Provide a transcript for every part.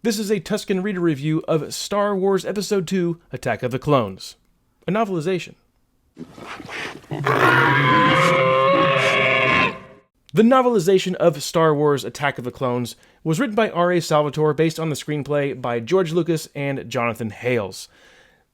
This is a Tusken Reader review of Star Wars Episode 2, Attack of the Clones, a novelization. The novelization of Star Wars Attack of the Clones was written by R.A. Salvatore based on the screenplay by George Lucas and Jonathan Hales.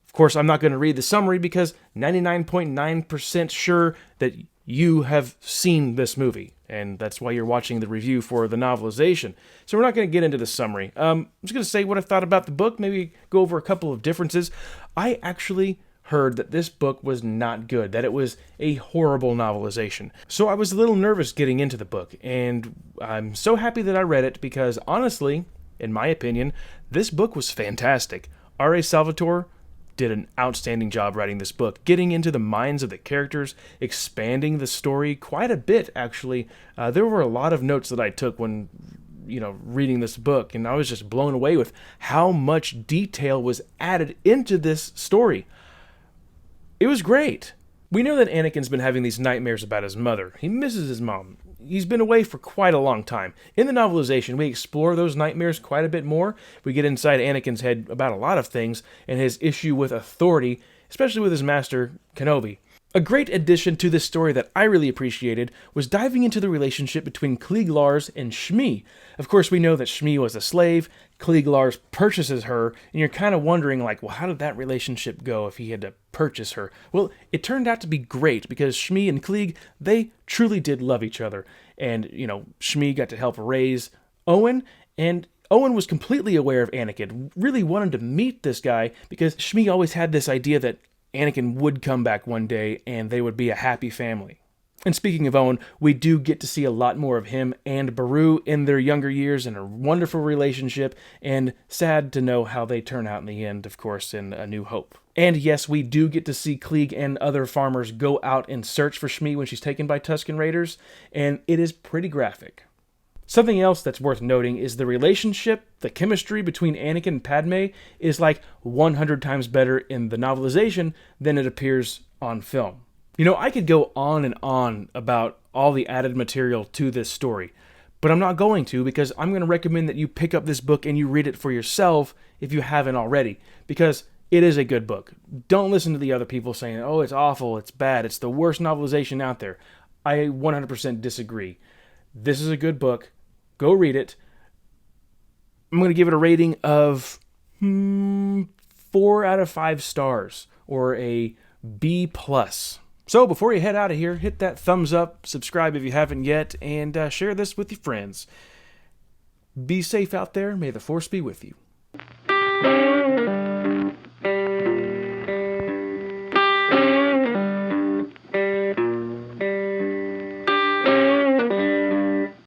Of course, I'm not going to read the summary because 99.9% sure that you have seen this movie, and that's why you're watching the review for the novelization. So we're not going to get into the summary. I'm just going to say what I thought about the book, maybe go over a couple of differences. I actually heard that this book was not good, that it was a horrible novelization. So I was a little nervous getting into the book, and I'm so happy that I read it because honestly, in my opinion, this book was fantastic. R.A. Salvatore did an outstanding job writing this book, getting into the minds of the characters, expanding the story quite a bit, actually. There were a lot of notes that I took when reading this book, and I was just blown away with how much detail was added into this story. It was great. We know that Anakin's been having these nightmares about his mother. He misses his mom. He's been away for quite a long time. In the novelization, we explore those nightmares quite a bit more. We get inside Anakin's head about a lot of things and his issue with authority, especially with his master, Kenobi. A great addition to this story that I really appreciated was diving into the relationship between Cliegg Lars and Shmi. Of course, we know that Shmi was a slave, Cliegg Lars purchases her, and you're kind of wondering, how did that relationship go if he had to purchase her? Well, it turned out to be great because Shmi and Cliegg, they truly did love each other. And, Shmi got to help raise Owen, and Owen was completely aware of Anakin, really wanted to meet this guy because Shmi always had this idea that Anakin would come back one day and they would be a happy family. And speaking of Owen, we do get to see a lot more of him and Beru in their younger years in a wonderful relationship, and sad to know how they turn out in the end, of course, in A New Hope. And yes, we do get to see Cliegg and other farmers go out and search for Shmi when she's taken by Tusken Raiders, and it is pretty graphic. Something else that's worth noting is the relationship, the chemistry between Anakin and Padme is 100 times better in the novelization than it appears on film. I could go on and on about all the added material to this story, but I'm not going to because I'm going to recommend that you pick up this book and you read it for yourself if you haven't already, because it is a good book. Don't listen to the other people saying, oh, it's awful, it's bad, it's the worst novelization out there. I 100% disagree. This is a good book. Go read it. I'm going to give it a rating of 4 out of 5 stars, or a B+. So before you head out of here, hit that thumbs up, subscribe if you haven't yet, and share this with your friends. Be safe out there. May the Force be with you.